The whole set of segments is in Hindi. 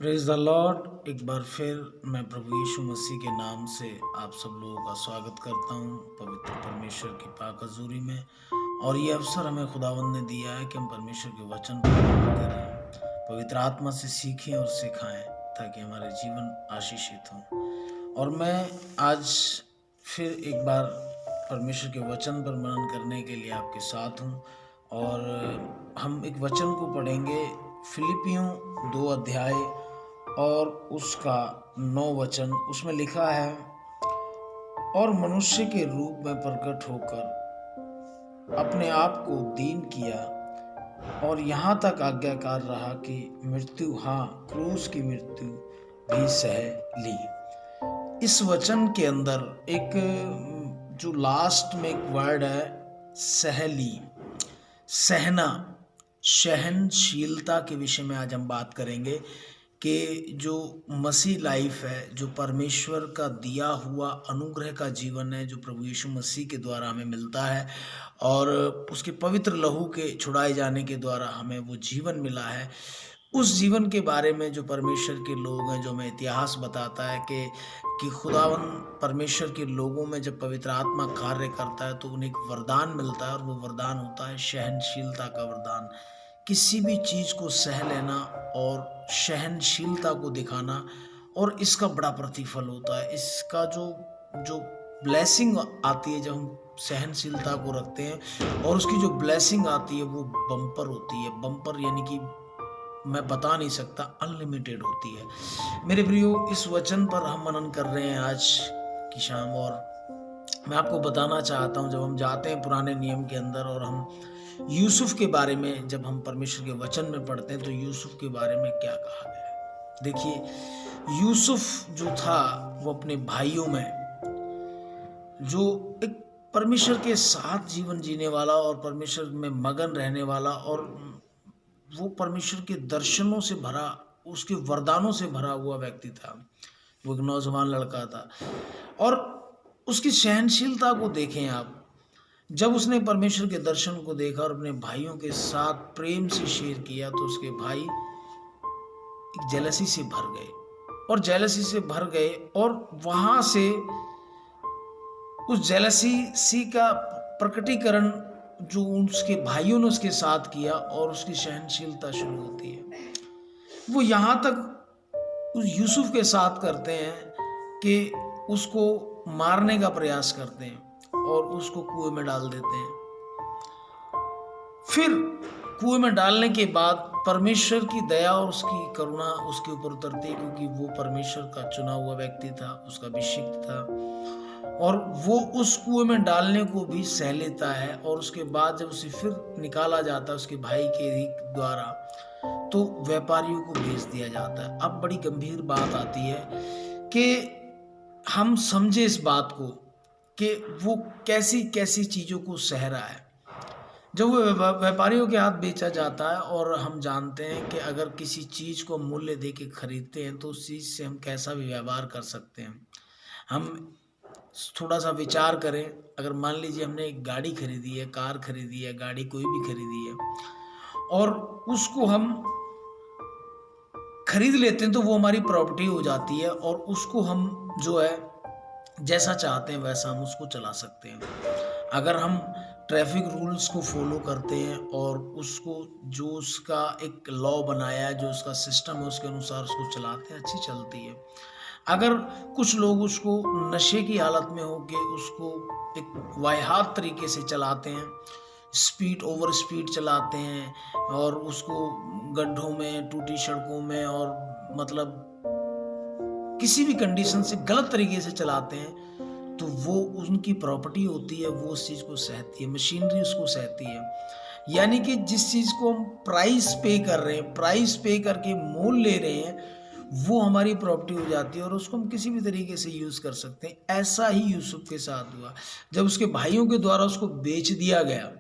Praise the Lord. एक बार फिर मैं प्रभु यीशु मसीह के नाम से आप सब लोगों का स्वागत करता हूं पवित्र परमेश्वर की पाक हजूरी में। और ये अवसर हमें खुदावंद ने दिया है कि हम परमेश्वर के वचन पर अमल करें, पवित्र आत्मा से सीखें और सिखाएं ताकि हमारे जीवन आशीषित हों। और मैं आज फिर एक बार परमेश्वर के वचन पर मनन करने के लिए आपके साथ हूँ। और हम एक वचन को पढ़ेंगे, फिलिपियों 2 अध्याय और उसका 9 वचन। उसमें लिखा है, और मनुष्य के रूप में प्रकट होकर अपने आप को दीन किया और यहाँ तक आज्ञाकार रहा कि मृत्यु, हाँ क्रूस की मृत्यु भी सह ली। इस वचन के अंदर एक जो लास्ट में एक वर्ड है, सह ली, सहना, सहनशीलता के विषय में आज हम बात करेंगे कि जो मसीह लाइफ है, जो परमेश्वर का दिया हुआ अनुग्रह का जीवन है, जो प्रभु यीशु मसीह के द्वारा हमें मिलता है और उसके पवित्र लहू के छुड़ाए जाने के द्वारा हमें वो जीवन मिला है, उस जीवन के बारे में जो परमेश्वर के लोग हैं, जो हमें इतिहास बताता है कि खुदावन परमेश्वर के लोगों में जब पवित्र आत्मा कार्य करता है तो उन्हें एक वरदान मिलता है और वो वरदान होता है सहनशीलता का वरदान। किसी भी चीज़ को सह लेना और सहनशीलता को दिखाना, और इसका बड़ा प्रतिफल होता है। इसका जो जो ब्लेसिंग आती है जब हम सहनशीलता को रखते हैं, और उसकी जो ब्लेसिंग आती है वो बम्पर होती है। बम्पर यानी कि मैं बता नहीं सकता, अनलिमिटेड होती है। मेरे प्रियो, इस वचन पर हम मनन कर रहे हैं आज की शाम। और मैं आपको बताना चाहता हूँ, जब हम जाते हैं पुराने नियम के अंदर और हम यूसुफ के बारे में जब हम परमेश्वर के वचन में पढ़ते हैं तो यूसुफ के बारे में क्या कहा गया है। देखिए, यूसुफ जो था वो अपने भाइयों में जो एक परमेश्वर के साथ जीवन जीने वाला और परमेश्वर में मगन रहने वाला, और वो परमेश्वर के दर्शनों से भरा, उसके वरदानों से भरा हुआ व्यक्ति था। वो एक नौजवान लड़का था। और उसकी सहनशीलता को देखें आप, जब उसने परमेश्वर के दर्शन को देखा और अपने भाइयों के साथ प्रेम से शेयर किया तो उसके भाई एक जेलसी से भर गए, और जेलसी से भर गए, और वहां से उस जेलसी का प्रकटीकरण जो उसके भाइयों ने उसके साथ किया, और उसकी सहनशीलता शुरू होती है। वो यहाँ तक उस यूसुफ के साथ करते हैं कि उसको मारने का प्रयास करते हैं और उसको कुएं में डाल देते हैं। फिर कुएं में डालने के बाद परमेश्वर की दया और उसकी करुणा उसके ऊपर उतरती है, क्योंकि वो परमेश्वर का चुना हुआ व्यक्ति था, उसका अभिषिक्त था, और वो उस कुएं में डालने को भी सह लेता है। और उसके बाद जब उसे फिर निकाला जाता है उसके भाई के द्वारा, तो व्यापारियों को भेज दिया जाता है। अब बड़ी गंभीर बात आती है कि हम समझे इस बात को कि वो कैसी कैसी चीज़ों को सह रहा है। जब वो व्यापारियों के हाथ बेचा जाता है, और हम जानते हैं कि अगर किसी चीज़ को मूल्य दे के खरीदते हैं तो उस चीज़ से हम कैसा भी व्यवहार कर सकते हैं। हम थोड़ा सा विचार करें, अगर मान लीजिए हमने एक गाड़ी खरीदी है, कार खरीदी है, गाड़ी कोई भी खरीदी है, और उसको हम खरीद लेते हैं तो वो हमारी प्रॉपर्टी हो जाती है, और उसको हम जो है जैसा चाहते हैं वैसा हम उसको चला सकते हैं। अगर हम ट्रैफिक रूल्स को फॉलो करते हैं और उसको जो उसका एक लॉ बनाया है, जो उसका सिस्टम है, उसके अनुसार उसको चलाते हैं, अच्छी चलती है। अगर कुछ लोग उसको नशे की हालत में होके उसको एक वाहियात तरीके से चलाते हैं, स्पीड ओवर स्पीड चलाते हैं, और उसको गड्ढों में, टूटी सड़कों में, और मतलब किसी भी कंडीशन से गलत तरीके से चलाते हैं, तो वो उनकी प्रॉपर्टी होती है, वो उस चीज़ को सहती है, मशीनरी उसको सहती है। यानी कि जिस चीज़ को हम प्राइस पे कर रहे हैं, प्राइस पे करके मोल ले रहे हैं, वो हमारी प्रॉपर्टी हो जाती है और उसको हम किसी भी तरीके से यूज़ कर सकते हैं। ऐसा ही यूसुफ के साथ हुआ। जब उसके भाइयों के द्वारा उसको बेच दिया गया,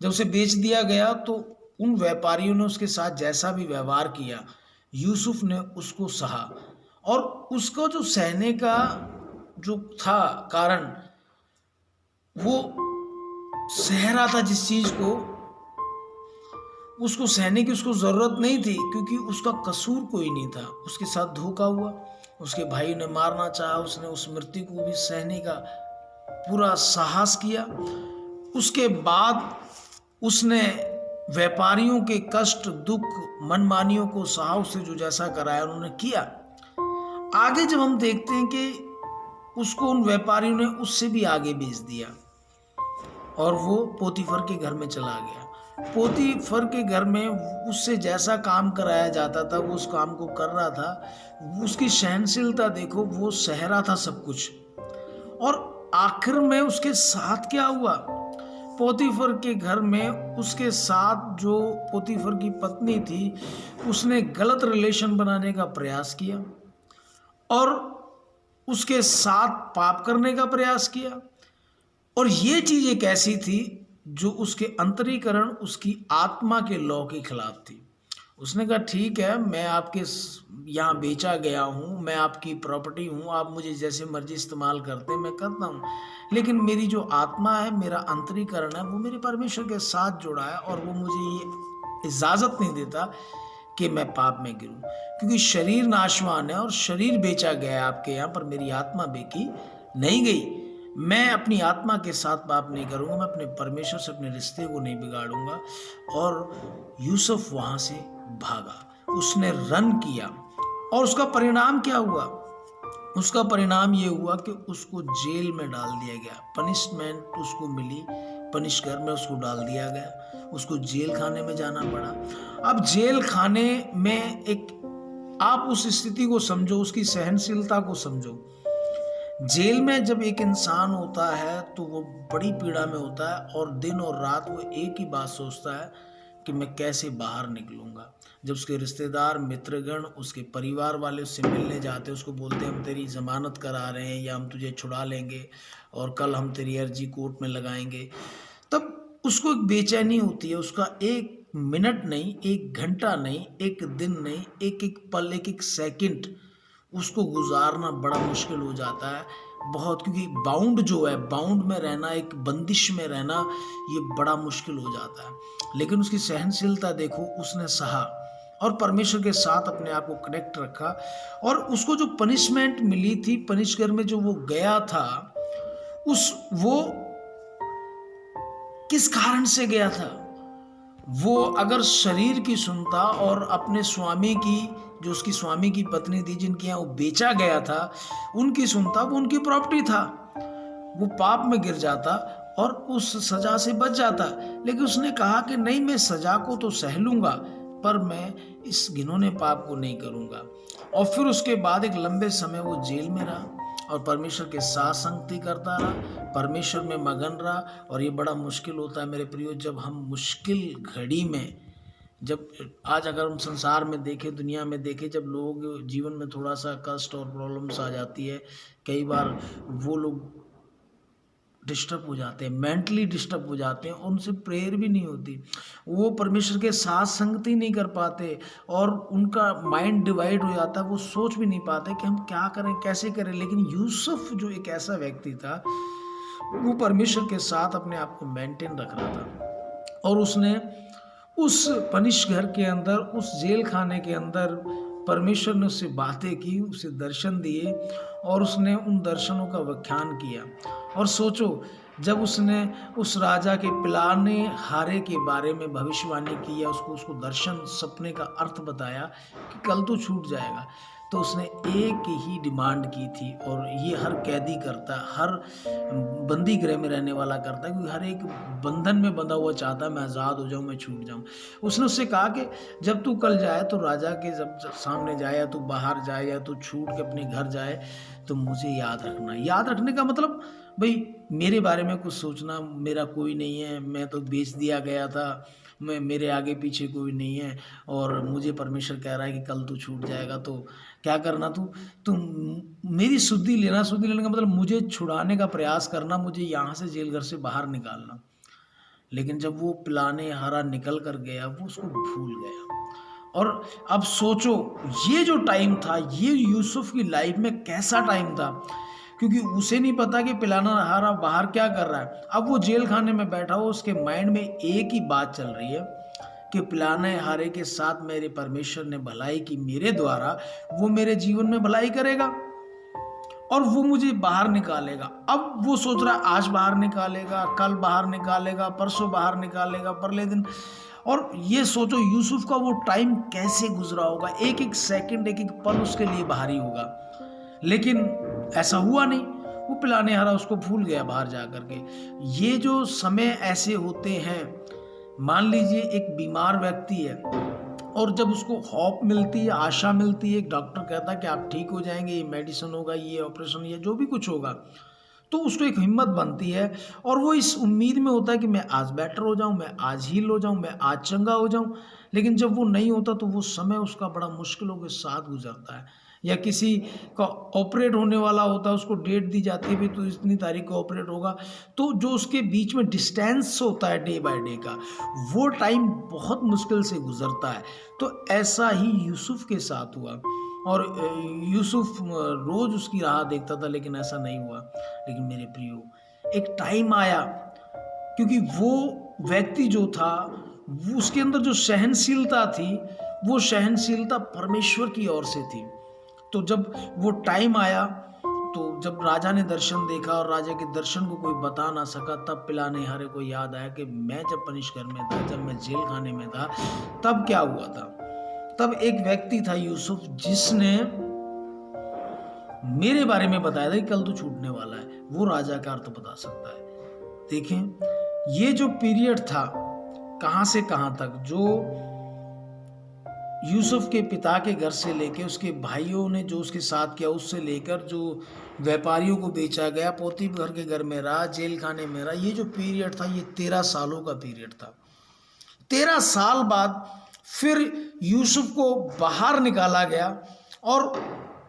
जब उसे बेच दिया गया तो उन व्यापारियों ने उसके साथ जैसा भी व्यवहार किया, यूसुफ ने उसको सहा। और उसको जो सहने का जो था कारण, वो सह रहा था जिस चीज को, उसको सहने की उसको ज़रूरत नहीं थी, क्योंकि उसका कसूर कोई नहीं था। उसके साथ धोखा हुआ, उसके भाई ने मारना चाहा, उसने उस मृत्यु को भी सहने का पूरा साहस किया। उसके बाद उसने व्यापारियों के कष्ट, दुख, मनमानियों को सहा, उससे जो जैसा कराया उन्होंने किया। आगे जब हम देखते हैं कि उसको उन व्यापारियों ने उससे भी आगे बेच दिया और वो पोतीफर के घर में चला गया। पोतीफर के घर में उससे जैसा काम कराया जाता था वो उस काम को कर रहा था। उसकी सहनशीलता देखो, वो सह रहा था सब कुछ। और आखिर में उसके साथ क्या हुआ? पोतीफर के घर में उसके साथ जो पोतीफर की पत्नी थी, उसने गलत रिलेशन बनाने का प्रयास किया और उसके साथ पाप करने का प्रयास किया। और ये चीज एक ऐसी थी जो उसके अंतरीकरण, उसकी आत्मा के लॉ के खिलाफ थी। उसने कहा ठीक है, मैं आपके यहाँ बेचा गया हूँ, मैं आपकी प्रॉपर्टी हूँ, आप मुझे जैसे मर्जी इस्तेमाल करते हैं, मैं करता हूँ, लेकिन मेरी जो आत्मा है, मेरा अंतरीकरण है, वो मेरे परमेश्वर के साथ जुड़ा है और वो मुझे ये इजाज़त नहीं देता कि मैं पाप में गिरूं, क्योंकि शरीर नाशवान है और शरीर बेचा गया है आपके यहाँ, पर मेरी आत्मा बेची नहीं गई। मैं अपनी आत्मा के साथ पाप नहीं करूंगा, मैं अपने परमेश्वर से अपने रिश्ते को नहीं बिगाड़ूंगा। और यूसुफ वहां से भागा, उसने रन किया और उसका परिणाम क्या हुआ? उसका परिणाम ये हुआ कि उसको जेल में डाल दिया गया। पनिशमेंट उसको मिली, पनिश घर में उसको डाल दिया गया, उसको जेल खाने में जाना पड़ा। अब जेल खाने में एक, आप उस स्थिति को समझो, उसकी सहनशीलता को समझो। जेल में जब एक इंसान होता है तो वो बड़ी पीड़ा में होता है और दिन और रात वो एक ही बात सोचता है कि मैं कैसे बाहर निकलूंगा। जब उसके रिश्तेदार, मित्रगण, उसके परिवार वाले उससे मिलने जाते हैं, उसको बोलते हैं हम तेरी जमानत करा रहे हैं या हम तुझे छुड़ा लेंगे और कल हम तेरी अर्जी कोर्ट में लगाएंगे, तब उसको एक बेचैनी होती है। उसका एक मिनट नहीं, एक घंटा नहीं, एक दिन नहीं, एक एक पल, एक एक सेकंड उसको गुजारना बड़ा मुश्किल हो जाता है बहुत, क्योंकि बाउंड जो है, बाउंड में रहना, एक बंदिश में रहना, ये बड़ा मुश्किल हो जाता है। लेकिन उसकी सहनशीलता देखो, उसने सहा और परमेश्वर के साथ अपने आप को कनेक्ट रखा। और उसको जो पनिशमेंट मिली थी, पनिशगर में जो वो गया था, वो किस कारण से गया था? वो अगर शरीर की सुनता और अपने स्वामी की, जो उसकी स्वामी की पत्नी थी जिनके यहाँ वो बेचा गया था, उनकी सुनता, वो उनकी प्रॉपर्टी था, वो पाप में गिर जाता और उस सजा से बच जाता। लेकिन उसने कहा कि नहीं, मैं सजा को तो सह लूंगा पर मैं इस घिनौने पाप को नहीं करूंगा। और फिर उसके बाद एक लंबे समय वो जेल में रहा और परमेश्वर के साथ संगति करता रहा, परमेश्वर में मगन रहा। और ये बड़ा मुश्किल होता है मेरे प्रियो, जब हम मुश्किल घड़ी में, जब आज अगर हम संसार में देखें, दुनिया में देखें, जब लोग जीवन में थोड़ा सा कष्ट और प्रॉब्लम्स आ जाती है, कई बार वो लोग डिस्टर्ब हो जाते हैं, मेंटली डिस्टर्ब हो जाते हैं, उनसे प्रेयर भी नहीं होती, वो परमेश्वर के साथ संगति नहीं कर पाते और उनका माइंड डिवाइड हो जाता है, वो सोच भी नहीं पाते कि हम क्या करें, कैसे करें। लेकिन यूसुफ जो एक ऐसा व्यक्ति था, वो परमेश्वर के साथ अपने आप को मेंटेन रख रहा था और उसने उस पनिश घर के अंदर, उस जेल खाने के अंदर परमेश्वर ने उससे बातें की, उसे दर्शन दिए और उसने उन दर्शनों का व्याख्यान किया। और सोचो, जब उसने उस राजा के पिलाने हारे के बारे में भविष्यवाणी की या उसको दर्शन, सपने का अर्थ बताया कि कल तो छूट जाएगा, तो उसने एक ही डिमांड की थी। और ये हर कैदी करता, हर बंदी गृह में रहने वाला करता है, क्योंकि हर एक बंधन में बंधा हुआ चाहता है मैं आज़ाद हो जाऊं, मैं छूट जाऊं। उसने उससे कहा कि जब तू कल जाए तो राजा के जब सामने जाए, या तू बाहर जाए, या तू छूट के अपने घर जाए, तो मुझे याद रखना। याद रखने का मतलब, भाई मेरे बारे में कुछ सोचना, मेरा कोई नहीं है, मैं तो बेच दिया गया था, मैं, मेरे आगे पीछे कोई नहीं है और मुझे परमेश्वर कह रहा है कि कल तू छूट जाएगा, तो क्या करना, तू मेरी सुधि लेना। सुधि लेने का मतलब मुझे छुड़ाने का प्रयास करना, मुझे यहाँ से जेल घर से बाहर निकालना। लेकिन जब वो पिलाने हारा निकल कर गया, वो उसको भूल गया। और अब सोचो, ये जो टाइम था, ये यूसुफ की लाइफ में कैसा टाइम था, क्योंकि उसे नहीं पता कि पिलाना हारा बाहर क्या कर रहा है। अब वो जेल खाने में बैठा हो, उसके माइंड में एक ही बात चल रही है कि पिलाने हारे के साथ मेरे परमेश्वर ने भलाई की मेरे द्वारा, वो मेरे जीवन में भलाई करेगा और वो मुझे बाहर निकालेगा। अब वो सोच रहा आज बाहर निकालेगा, कल बाहर निकालेगा, परसों बाहर निकालेगा, परले दिन। और ये सोचो यूसुफ का वो टाइम कैसे गुजरा होगा, एक एक सेकंड, एक एक पल उसके लिए बाहरी होगा। लेकिन ऐसा हुआ नहीं, वो पिलाने हारा उसको भूल गया बाहर जा करके। ये जो समय ऐसे होते हैं, मान लीजिए एक बीमार व्यक्ति है और जब उसको होप मिलती है, आशा मिलती है, एक डॉक्टर कहता है कि आप ठीक हो जाएंगे, ये मेडिसिन होगा, ये ऑपरेशन, ये जो भी कुछ होगा, तो उसको एक हिम्मत बनती है और वो इस उम्मीद में होता है कि मैं आज बेटर हो जाऊं, मैं आज हील हो जाऊं, मैं आज चंगा हो जाऊं। लेकिन जब वो नहीं होता तो वो समय उसका बड़ा मुश्किलों के साथ गुजरता है। या किसी का ऑपरेट होने वाला होता है, उसको डेट दी जाती है भी तो इतनी तारीख को ऑपरेट होगा, तो जो उसके बीच में डिस्टेंस होता है डे बाय डे का, वो टाइम बहुत मुश्किल से गुजरता है। तो ऐसा ही यूसुफ के साथ हुआ और यूसुफ रोज उसकी राह देखता था, लेकिन ऐसा नहीं हुआ। लेकिन मेरे प्रियो, एक टाइम आया, क्योंकि वो व्यक्ति जो था, वो उसके अंदर जो सहनशीलता थी, वो सहनशीलता परमेश्वर की ओर से थी। तो जब वो टाइम आया, तो जब राजा ने दर्शन देखा और राजा के दर्शन को कोई बता ना सका, तब पिलाने हारे को याद आया कि मैं जब पनिश घर में था, जब मैं जेल खाने में था, तब क्या हुआ था। तब एक व्यक्ति था यूसुफ, जिसने मेरे बारे में बताया था कि कल तो छूटने वाला है। वो राजा का अर्थ बता सकता है। देखें, ये जो पीरियड था, कहां से कहां तक, जो यूसुफ के पिता के घर से लेकर उसके भाइयों ने जो उसके साथ किया, उससे लेकर जो व्यापारियों को बेचा गया, पोतीफर के घर में रहा, जेल खाने में रहा, ये जो पीरियड था, ये 13 सालों का पीरियड था। 13 साल बाद फिर यूसुफ को बाहर निकाला गया और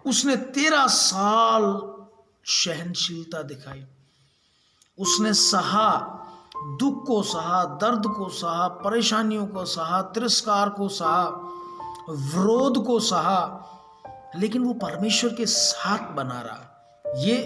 उसने 13 साल सहनशीलता दिखाई। उसने सहा, दुख को सहा, दर्द को सहा, परेशानियों को सहा, तिरस्कार को सहा, विरोध को सहा, लेकिन वो परमेश्वर के साथ बना रहा। ये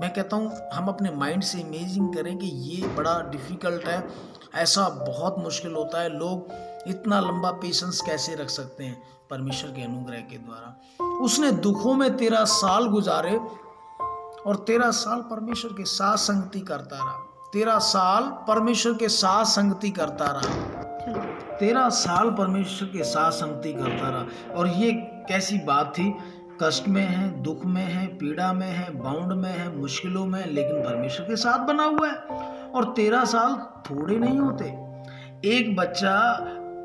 मैं कहता हूँ, हम अपने माइंड से इमेजिन करें कि ये बड़ा डिफिकल्ट है, ऐसा बहुत मुश्किल होता है। लोग इतना लंबा पेशेंस कैसे रख सकते हैं परमेश्वर के अनुग्रह के द्वारा। उसने दुखों में 13 साल गुजारे और 13 साल परमेश्वर के साथ संगति करता रहा। 13 साल परमेश्वर के साथ संगति करता रहा। 13 साल परमेश्वर के साथ संगति करता रहा। और ये कैसी बात थी, कष्ट में है, दुख में है, पीड़ा में है, बाउंड में है, मुश्किलों में, लेकिन परमेश्वर के साथ बना हुआ है। और 13 साल थोड़े नहीं होते। एक बच्चा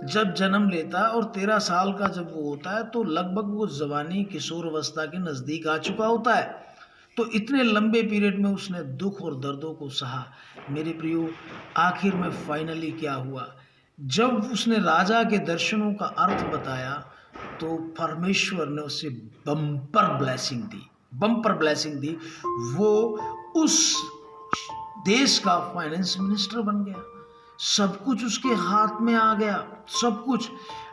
जब जन्म लेता है और 13 साल का जब वो होता है, तो लगभग वो जवानी, किशोर अवस्था के नजदीक आ चुका होता है। तो इतने लंबे पीरियड में उसने दुख और दर्दों को सहा। मेरे प्रियो, आखिर में फाइनली क्या हुआ, जब उसने राजा के दर्शनों का अर्थ बताया, तो परमेश्वर ने उसे बम्पर ब्लेसिंग दी, बम्पर ब्लेसिंग दी। वो उस देश का फाइनेंस मिनिस्टर बन गया। सब कुछ उसके हाथ में आ गया, सब कुछ।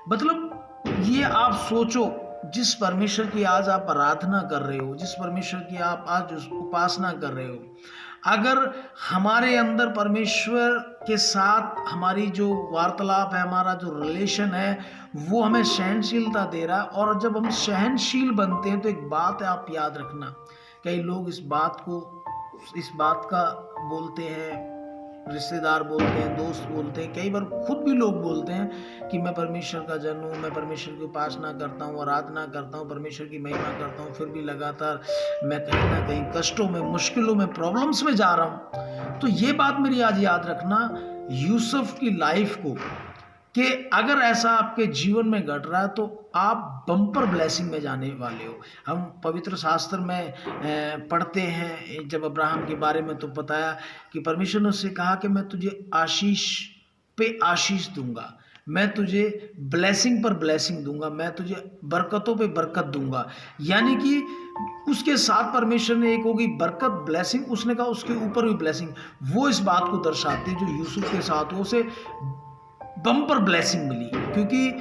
मतलब ये आप सोचो, जिस परमेश्वर की आज आप आराधना कर रहे हो, जिस परमेश्वर की आप आज उपासना कर रहे हो, अगर हमारे अंदर परमेश्वर के साथ हमारी जो वार्तालाप है, हमारा जो रिलेशन है, वो हमें सहनशीलता दे रहा है, और जब हम सहनशील बनते हैं, तो एक बात है आप याद रखना, कई लोग इस बात का बोलते हैं, रिश्तेदार बोलते हैं, दोस्त बोलते हैं, कई बार खुद भी लोग बोलते हैं कि मैं परमेश्वर का जन हूँ, मैं परमेश्वर की उपासना करता हूँ, आराधना करता हूँ, परमेश्वर की महिमा करता हूँ, फिर भी लगातार मैं कहीं ना कहीं कष्टों में, मुश्किलों में, प्रॉब्लम्स में जा रहा हूँ। तो ये बात मेरी आज याद रखना, यूसुफ की लाइफ को, कि अगर ऐसा आपके जीवन में घट रहा है, तो आप बम्पर ब्लेसिंग में जाने वाले हो। हम पवित्र शास्त्र में पढ़ते हैं, जब अब्राहम के बारे में तो बताया कि परमेश्वर ने उससे कहा कि मैं तुझे आशीष पे आशीष दूंगा, मैं तुझे ब्लेसिंग पर ब्लेसिंग दूंगा, मैं तुझे बरकतों पे बरकत दूंगा। यानी कि उसके साथ परमेश्वर ने एक होगी बरकत, ब्लेसिंग, उसने कहा उसके ऊपर भी ब्लेसिंग। वो इस बात को दर्शाती जो यूसुफ के साथ हो, उसे बम्पर ब्लेसिंग मिली। क्योंकि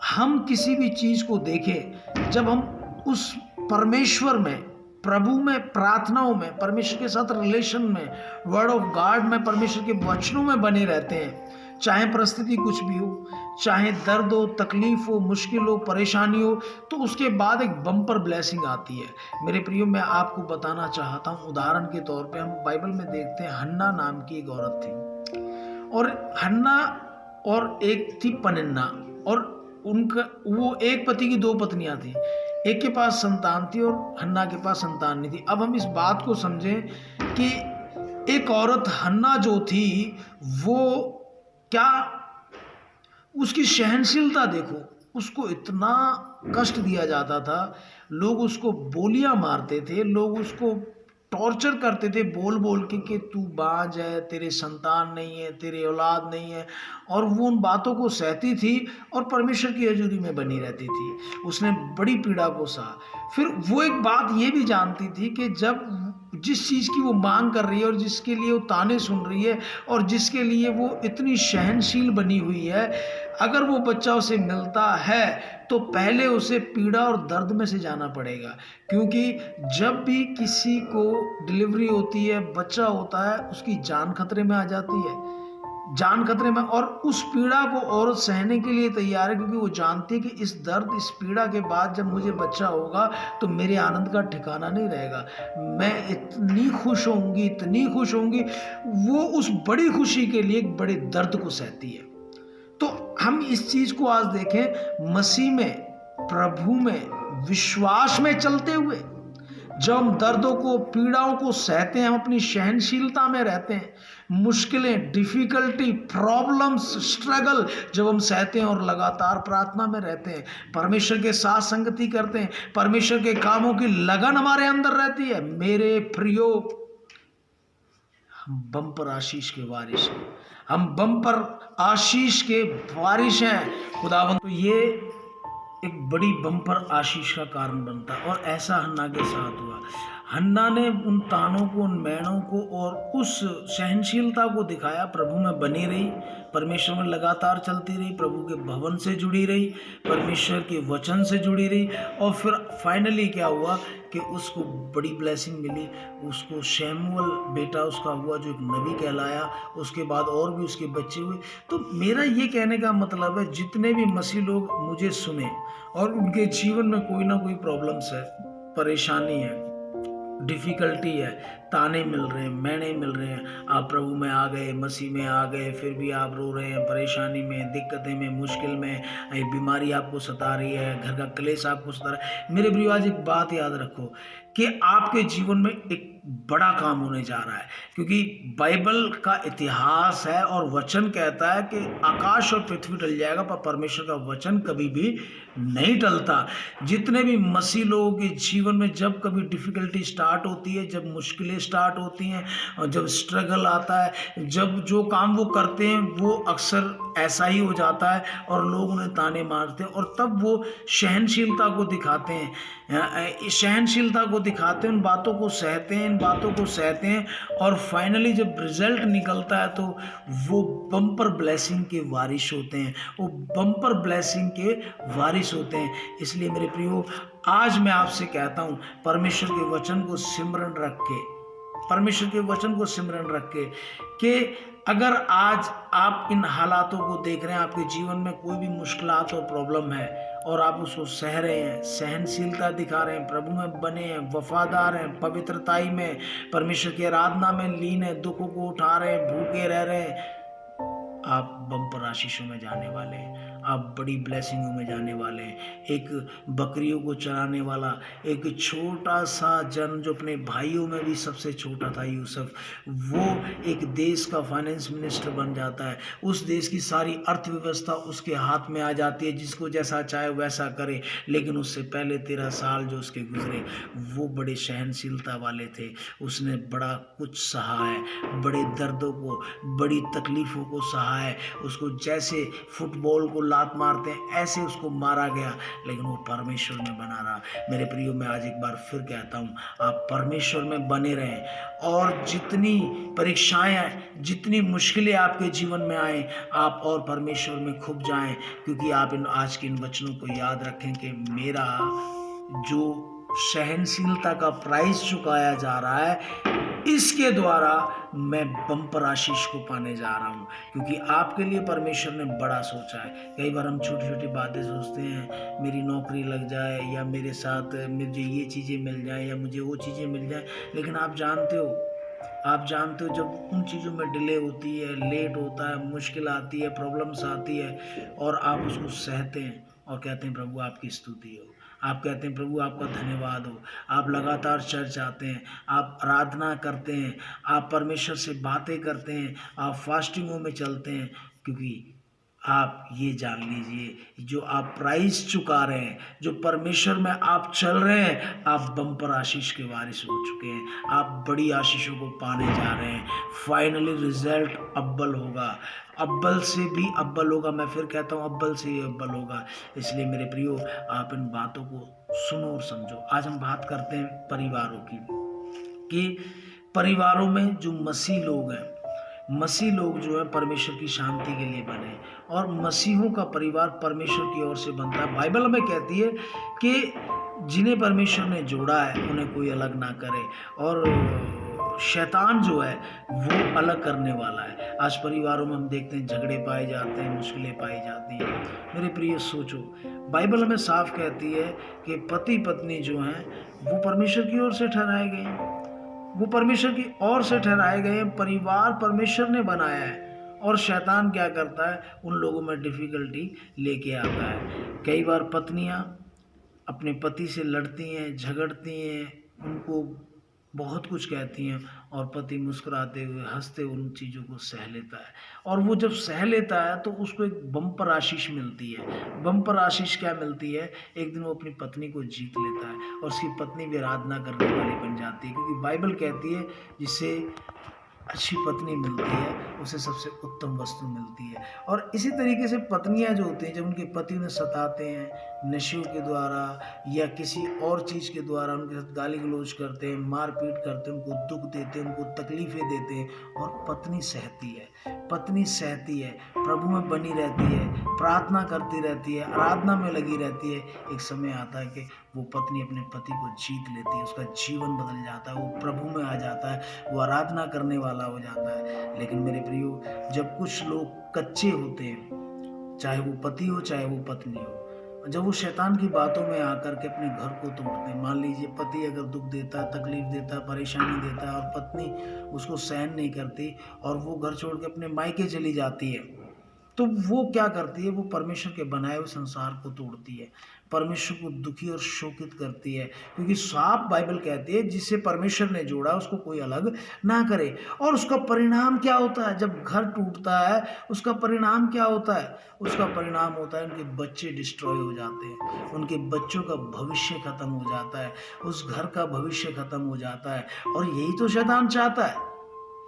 हम किसी भी चीज़ को देखें, जब हम उस परमेश्वर में, प्रभु में, प्रार्थनाओं में, परमेश्वर के साथ रिलेशन में, वर्ड ऑफ गॉड में, परमेश्वर के वचनों में बने रहते हैं, चाहे परिस्थिति कुछ भी हो, चाहे दर्द हो, तकलीफ हो, मुश्किल हो, परेशानी हो, तो उसके बाद एक बम्पर ब्लेसिंग आती है। मेरे प्रियो, मैं आपको बताना चाहता हूँ, उदाहरण के तौर पे हम बाइबल में देखते हैं, हन्ना नाम की एक औरत थी, और हन्ना और एक थी पनिन्ना, और उनका वो एक पति की दो पत्नियां थी। एक के पास संतान थी और हन्ना के पास संतान नहीं थी। अब हम इस बात को समझें कि एक औरत हन्ना जो थी, वो क्या, उसकी सहनशीलता देखो, उसको इतना कष्ट दिया जाता था, लोग उसको बोलियां मारते थे, लोग उसको टॉर्चर करते थे बोल बोल के कि तू बांझ है, तेरे संतान नहीं है, तेरे औलाद नहीं है, और वो उन बातों को सहती थी और परमेश्वर की हजूरी में बनी रहती थी। उसने बड़ी पीड़ा को सहा। फिर वो एक बात ये भी जानती थी कि जब जिस चीज़ की वो मांग कर रही है और जिसके लिए वो ताने सुन रही है और जिसके लिए वो इतनी सहनशील बनी हुई है, अगर वो बच्चा उसे मिलता है तो पहले उसे पीड़ा और दर्द में से जाना पड़ेगा। क्योंकि जब भी किसी को डिलीवरी होती है, बच्चा होता है, उसकी जान खतरे में आ जाती है, जान खतरे में, और उस पीड़ा को औरत सहने के लिए तैयार है, क्योंकि वो जानती है कि इस दर्द, इस पीड़ा के बाद जब मुझे बच्चा होगा तो मेरे आनंद का ठिकाना नहीं रहेगा, मैं इतनी खुश होंगी, इतनी खुश होंगी। वो उस बड़ी खुशी के लिए एक बड़े दर्द को सहती है। तो हम इस चीज को आज देखें, मसीह में, प्रभु में, विश्वास में चलते हुए जब हम दर्दों को, पीड़ाओं को सहते हैं, हम अपनी सहनशीलता में रहते हैं, मुश्किलें, डिफिकल्टी, प्रॉब्लम्स, स्ट्रगल जब हम सहते हैं और लगातार प्रार्थना में रहते हैं, परमेश्वर के साथ संगति करते हैं, परमेश्वर के कामों की लगन हमारे अंदर रहती है, मेरे प्रियो, हम बम्पर आशीष के वारिस हैं, हम बम्पर आशीष के वारिस हैं खुदावंद। तो ये एक बड़ी बम्पर आशीष का कारण बनता, और ऐसा हन्ना के साथ हुआ। हन्ना ने उन तानों को, उन मैनों को और उस सहनशीलता को दिखाया, प्रभु में बनी रही, परमेश्वर में लगातार चलती रही, प्रभु के भवन से जुड़ी रही, परमेश्वर के वचन से जुड़ी रही, और फिर फाइनली क्या हुआ कि उसको बड़ी ब्लेसिंग मिली, उसको शैमुएल बेटा उसका हुआ जो एक नबी कहलाया, उसके बाद और भी उसके बच्चे हुए। तो मेरा ये कहने का मतलब है, जितने भी मसीह लोग मुझे सुने और उनके जीवन में कोई ना कोई प्रॉब्लम्स है, परेशानी है, डिफ़िकल्टी है, ताने मिल रहे हैं, मैने मिल रहे हैं, आप प्रभु में आ गए, मसीह में आ गए, फिर भी आप रो रहे हैं, परेशानी में, दिक्कतें में, मुश्किल में, एक बीमारी आपको सता रही है, घर का क्लेश आपको सता रहा है। मेरे प्रियो, आज एक बात याद रखो कि आपके जीवन में एक बड़ा काम होने जा रहा है, क्योंकि बाइबल का इतिहास है और वचन कहता है कि आकाश और पृथ्वी टल जाएगा पर परमेश्वर का वचन कभी भी नहीं टलता। जितने भी मसीह लोगों के जीवन में जब कभी डिफ़िकल्टी स्टार्ट होती है, जब मुश्किलें स्टार्ट होती हैं और जब स्ट्रगल आता है, जब जो काम वो करते हैं वो अक्सर ऐसा ही हो जाता है और लोग उन्हें ताने मारते हैं, और तब वो सहनशीलता को दिखाते हैं, सहनशीलता को दिखाते हैं, उन बातों को सहते हैं, इन बातों को सहते हैं, और फाइनली जब रिजल्ट निकलता है तो वो बम्पर ब्लेसिंग के वारिस होते हैं, वो बम्पर ब्लेसिंग के वारिस होते हैं। इसलिए मेरे प्रियो, आज मैं आपसे कहता हूँ, परमेश्वर के वचन को सिमरन रख के, परमेश्वर के वचन को सिमरन रख के, कि अगर आज आप इन हालातों को देख रहे हैं, आपके जीवन में कोई भी मुश्किलात और प्रॉब्लम है और आप उसको सह रहे हैं, सहनशीलता दिखा रहे हैं, प्रभु में बने हैं, वफादार हैं, पवित्रताई में, परमेश्वर की आराधना में लीन है, दुखों को उठा रहे हैं, भूखे रह रहे हैं, आप बम्पर आशीषों में जाने वाले हैं, आप बड़ी ब्लेसिंगों में जाने वाले हैं। एक बकरियों को चराने वाला एक छोटा सा जन, जो अपने भाइयों में भी सबसे छोटा था, यूसुफ, वो एक देश का फाइनेंस मिनिस्टर बन जाता है। उस देश की सारी अर्थव्यवस्था उसके हाथ में आ जाती है, जिसको जैसा चाहे वैसा करे। लेकिन उससे पहले 13 साल जो उसके गुजरे, वो बड़े सहनशीलता वाले थे। उसने बड़ा कुछ सहा है, बड़े दर्दों को, बड़ी तकलीफ़ों को सहा है। उसको जैसे फुटबॉल को लात मारते हैं ऐसे उसको मारा गया, लेकिन वो परमेश्वर में बना रहा। मेरे प्रियो, मैं आज एक बार फिर कहता हूँ, आप परमेश्वर में बने रहें, और जितनी परीक्षाएं आए, जितनी मुश्किलें आपके जीवन में आए, आप और परमेश्वर में खुब जाएं, क्योंकि आप आज के इन वचनों को याद रखें कि मेरा जो सहनशीलता का प्राइस चुकाया जा रहा है, इसके द्वारा मैं बम्पर आशीष को पाने जा रहा हूँ, क्योंकि आपके लिए परमेश्वर ने बड़ा सोचा है। कई बार हम छोटी छोटी बातें सोचते हैं, मेरी नौकरी लग जाए या मेरे साथ मुझे ये चीज़ें मिल जाए या मुझे वो चीज़ें मिल जाए, लेकिन आप जानते हो जब उन चीज़ों में डिले होती है, लेट होता है, मुश्किल आती है, प्रॉब्लम्स आती है और आप उसको सहते हैं और कहते हैं प्रभु आपकी स्तुति हो, आप कहते हैं प्रभु आपका धन्यवाद हो। आप लगातार चर्च आते हैं, आप आराधना करते हैं, आप परमेश्वर से बातें करते हैं, आप फास्टिंगों में चलते हैं, क्योंकि आप ये जान लीजिए जो आप प्राइस चुका रहे हैं, जो परमेश्वर में आप चल रहे हैं, आप बम्पर आशीष के वारिस हो चुके हैं। आप बड़ी आशीषों को पाने जा रहे हैं। फाइनली रिजल्ट अव्वल होगा, अव्वल से भी अव्वल होगा। मैं फिर कहता हूँ अव्वल से ही अव्वल होगा। इसलिए मेरे प्रियो, आप इन बातों को सुनो और समझो। आज हम बात करते हैं परिवारों की, कि परिवारों में जो मसीह लोग हैं, मसीह लोग जो है परमेश्वर की शांति के लिए बने, और मसीहों का परिवार परमेश्वर की ओर से बनता है। बाइबल हमें कहती है कि जिन्हें परमेश्वर ने जोड़ा है उन्हें कोई अलग ना करे, और शैतान जो है वो अलग करने वाला है। आज परिवारों में हम देखते हैं झगड़े पाए जाते हैं, मुश्किलें पाई जाती हैं। मेरे प्रिय सोचो, बाइबल हमें साफ कहती है कि पति पत्नी जो हैं वो परमेश्वर की ओर से ठहराए गए हैं, वो परमेश्वर की ओर से ठहराए गए हैं। परिवार परमेश्वर ने बनाया है, और शैतान क्या करता है, उन लोगों में डिफिकल्टी लेके आता है। कई बार पत्नियां अपने पति से लड़ती हैं, झगड़ती हैं, उनको बहुत कुछ कहती हैं, और पति मुस्कुराते हुए हंसते उन चीज़ों को सह लेता है। और वो जब सह लेता है तो उसको एक बम्पर आशीष मिलती है। बम्पर आशीष क्या मिलती है, एक दिन वो अपनी पत्नी को जीत लेता है और उसकी पत्नी भी आराधना करने वाली बन जाती है, क्योंकि बाइबल कहती है जिसे अच्छी पत्नी मिलती है उसे सबसे उत्तम वस्तु मिलती है। और इसी तरीके से पत्नियां जो होती हैं, जब उनके पति उन्हें सताते हैं नशों के द्वारा या किसी और चीज़ के द्वारा, उनके साथ गाली गलौज करते हैं, मारपीट करते हैं, उनको दुख देते हैं, उनको तकलीफ़ें देते हैं, और पत्नी सहती है, पत्नी सहती है, प्रभु में बनी रहती है, प्रार्थना करती रहती है, आराधना में लगी रहती है। एक समय आता है कि वो पत्नी अपने पति को जीत लेती है, उसका जीवन बदल जाता है, वो प्रभु में आ जाता है, वो आराधना करने वाला हो जाता है। लेकिन मेरे प्रियो, जब कुछ लोग कच्चे होते हैं, चाहे वो पति हो चाहे वो पत्नी हो, जब वो शैतान की बातों में आकर के अपने घर को तोड़ते हैं, मान लीजिए पति अगर दुख देता, तकलीफ देता, परेशानी देता है और पत्नी उसको सहन नहीं करती और वो घर छोड़ के अपने मायके चली जाती है, तो वो क्या करती है, वो परमेश्वर के बनाए हुए संसार को तोड़ती है, परमेश्वर को दुखी और शोकित करती है, क्योंकि साफ बाइबल कहती है जिसे परमेश्वर ने जोड़ा उसको कोई अलग ना करे। और उसका परिणाम क्या होता है, जब घर टूटता है उसका परिणाम क्या होता है, उसका परिणाम होता है उनके बच्चे डिस्ट्रॉय हो जाते हैं, उनके बच्चों का भविष्य खत्म हो जाता है, उस घर का भविष्य खत्म हो जाता है। और यही तो शैतान चाहता है,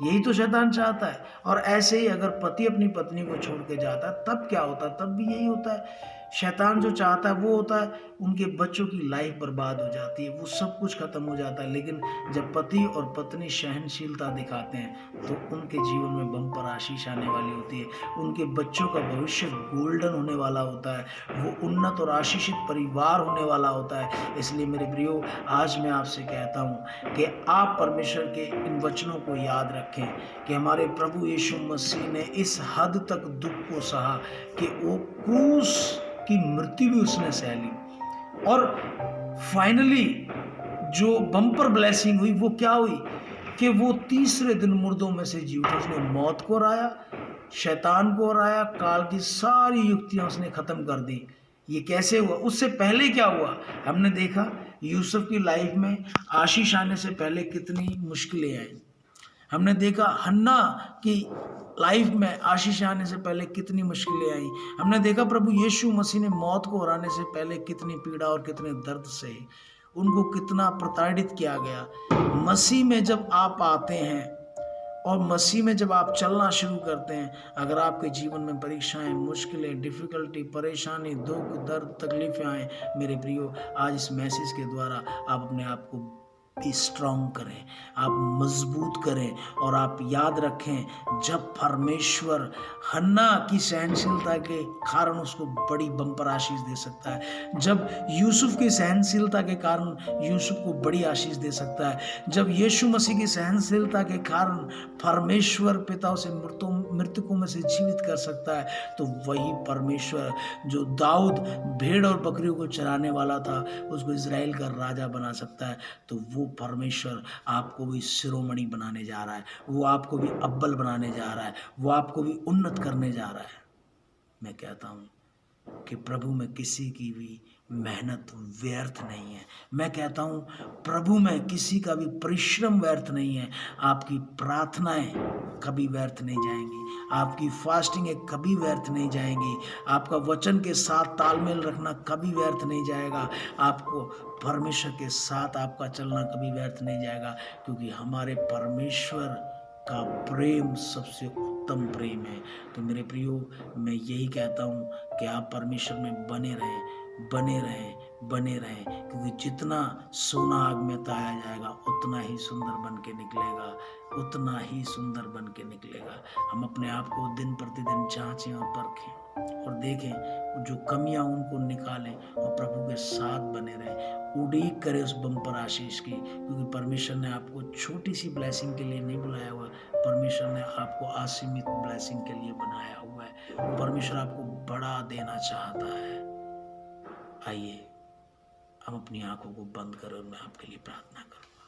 यही तो शैतान चाहता है। और ऐसे ही अगर पति अपनी पत्नी को छोड़ के जाता है तब क्या होता है, तब भी यही होता है। शैतान जो चाहता है वो होता है उनके बच्चों की लाइफ बर्बाद हो जाती है, वो सब कुछ खत्म हो जाता है। लेकिन जब पति और पत्नी सहनशीलता दिखाते हैं तो उनके जीवन में बम्पर आशीष आने वाली होती है, उनके बच्चों का भविष्य गोल्डन होने वाला होता है, वो उन्नत और आशीषित परिवार होने वाला होता है। इसलिए मेरे प्रियो, आज मैं आपसे कहता हूँ कि आप परमेश्वर के इन वचनों को याद रखें कि हमारे प्रभु यीशु मसीह ने इस हद तक दुख को सहा कि वो क्रूस की मृत्यु भी उसने सह ली, और फाइनली जो बम्पर ब्लेसिंग हुई वो क्या हुई कि वो तीसरे दिन मुर्दों में से जी उठा। उसने मौत को हराया, शैतान को हराया, काल की सारी युक्तियां उसने खत्म कर दी। ये कैसे हुआ, उससे पहले क्या हुआ, हमने देखा यूसुफ की लाइफ में आशीष आने से पहले कितनी मुश्किलें आई। हमने देखा हन्ना की लाइफ में आशीष आने से पहले कितनी मुश्किलें आई। हमने देखा प्रभु यीशु मसीह ने मौत को हराने से पहले कितनी पीड़ा और कितने दर्द से उनको कितना प्रताड़ित किया गया। मसीह में जब आप आते हैं और मसीह में जब आप चलना शुरू करते हैं, अगर आपके जीवन में परीक्षाएं, मुश्किलें, डिफ़िकल्टी, परेशानी, दुख, दर्द, तकलीफ़ें आएँ, मेरे प्रियो, आज इस मैसेज के द्वारा आप अपने आप को स्ट्रांग करें, आप मजबूत करें। और आप याद रखें, जब परमेश्वर हन्ना की सहनशीलता के कारण उसको बड़ी बम्पर आशीष दे सकता है, जब यूसुफ की सहनशीलता के कारण यूसुफ को बड़ी आशीष दे सकता है, जब यीशु मसीह की सहनशीलता के कारण परमेश्वर पिता उसे मृतकों में से जीवित कर सकता है, तो वही परमेश्वर जो दाऊद भेड़ और बकरियों को चराने वाला था उसको इजराइल का राजा बना सकता है। तो वो परमेश्वर आपको भी शिरोमणि बनाने जा रहा है, वो आपको भी अव्वल बनाने जा रहा है, वो आपको भी उन्नत करने जा रहा है। मैं कहता हूँ कि प्रभु में किसी की भी मेहनत व्यर्थ नहीं है। मैं कहता हूँ प्रभु में किसी का भी परिश्रम व्यर्थ नहीं है। आपकी प्रार्थनाएं कभी व्यर्थ नहीं जाएंगी, आपकी फास्टिंगें कभी व्यर्थ नहीं जाएंगी, आपका वचन के साथ तालमेल रखना कभी व्यर्थ नहीं जाएगा, आपको परमेश्वर के साथ आपका चलना कभी व्यर्थ नहीं जाएगा, क्योंकि हमारे परमेश्वर का प्रेम सबसे उत्तम प्रेम है। तो मेरे प्रियो, मैं यही कहता हूँ कि आप परमेश्वर में बने रहें, बने रहें, बने रहें, क्योंकि जितना सोना आग में ताया जाएगा उतना ही सुंदर बन के निकलेगा, उतना ही सुंदर बन के निकलेगा। हम अपने आप को दिन प्रतिदिन जांचें और परखें और देखें, जो कमियां उनको निकालें और प्रभु के साथ बने रहें। उड़ीक करें उस बम्पर आशीष की, क्योंकि परमेश्वर ने आपको छोटी सी ब्लेसिंग के लिए नहीं बुलाया हुआ, परमेश्वर ने आपको असीमित ब्लेसिंग के लिए बनाया हुआ है। परमेश्वर आपको बड़ा देना चाहता है। आइए हम अपनी आंखों को बंद करें और मैं आपके लिए प्रार्थना करूंगा।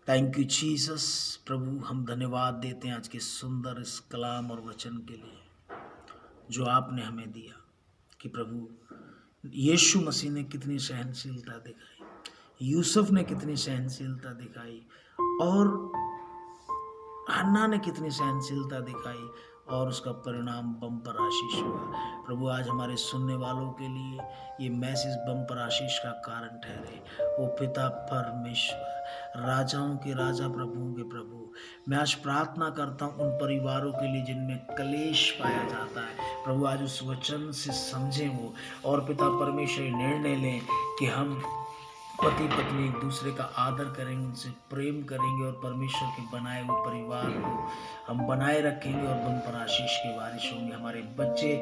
Thank you Jesus. प्रभु, हम धन्यवाद देते हैं आज के सुंदर इस कलाम और वचन के लिए जो आपने हमें दिया, कि प्रभु यीशु मसीह ने कितनी सहनशीलता दिखाई, यूसुफ ने कितनी सहनशीलता दिखाई, और हन्ना ने कितनी सहनशीलता दिखाई, और उसका परिणाम बम्पर आशीष हुआ। प्रभु, आज हमारे सुनने वालों के लिए ये मैसेज बम्पर आशीष का कारण ठहरे। वो पिता परमेश्वर, राजाओं के राजा, प्रभुओं के प्रभु, मैं आज प्रार्थना करता हूँ उन परिवारों के लिए जिनमें कलेश पाया जाता है। प्रभु, आज उस वचन से समझें वो, और पिता परमेश्वर निर्णय लें कि हम पति पत्नी एक दूसरे का आदर करेंगे, उनसे प्रेम करेंगे, और परमेश्वर के बनाए हुए परिवार को हम बनाए रखेंगे, और बम्पर आशीष की बारिश होंगे। हमारे बच्चे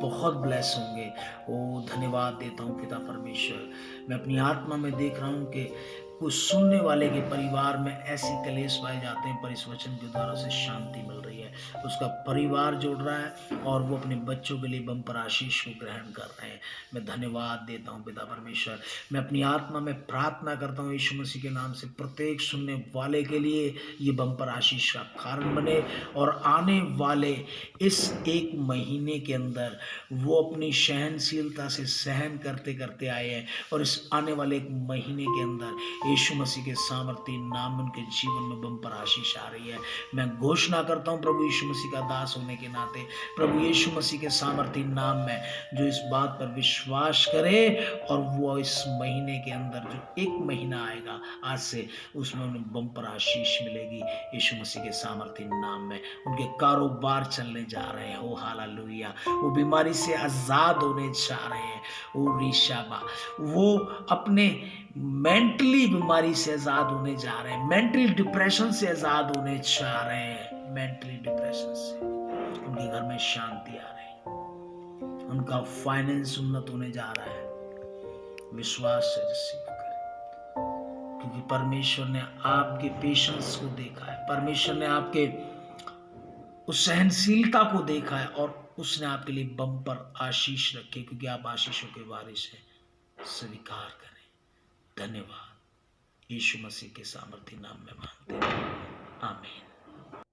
बहुत ब्लेस होंगे। ओ धन्यवाद देता हूँ पिता परमेश्वर। मैं अपनी आत्मा में देख रहा हूँ कि कुछ सुनने वाले के परिवार में ऐसे कलेश पाए जाते हैं, पर इस वचन के द्वारा से शांति मिल रही है, उसका परिवार जोड़ रहा है, और वो अपने बच्चों के लिए बम्पर आशीष को ग्रहण कर रहे हैं। मैं धन्यवाद देता हूँ पिता परमेश्वर। मैं अपनी आत्मा में प्रार्थना करता हूँ यीशु मसीह के नाम से, प्रत्येक सुनने वाले के लिए ये बम्पर आशीष का कारण बने, और आने वाले इस एक महीने के अंदर वो अपनी सहनशीलता से सहन करते करते आए हैं, और इस आने वाले एक महीने के अंदर यीशु मसीह के सामर्थ्य नाम उनके जीवन में बम्पर आशीष आ रही है। मैं घोषणा करता हूँ प्रभु यीशु मसीह का दास होने के नाते, प्रभु यीशु मसीह के सामर्थ्य नाम में जो इस बात पर विश्वास करे, और वो इस महीने के अंदर जो एक महीना आएगा आज से, उसमें उन्हें बम्पर आशीष मिलेगी यीशु मसीह के सामर्थ्य नाम में। उनके कारोबार चलने जा रहे हैं, ओ हालेलुया। वो बीमारी से आजाद होने जा रहे हैं, ओ ऋषाबा। वो अपने मेंटली बीमारी से आजाद होने जा रहे हैं, मेंटल डिप्रेशन से आजाद होने जा रहे हैं, मेंटली डिप्रेशन से। उनके घर में शांति आ रही है, उनका फाइनेंस उन्नत होने जा रहा है। विश्वास से रिसीव करें, क्योंकि परमेश्वर ने आपके पेशेंस को देखा है, परमेश्वर ने आपके उस सहनशीलता को देखा है, और उसने आपके लिए बम्पर आशीष रखे, क्योंकि आप आशीषों के वारिस हैं। स्वीकार करें। धन्यवाद। यीशु मसीह के सामर्थ्य नाम में मांगते हैं, आमीन।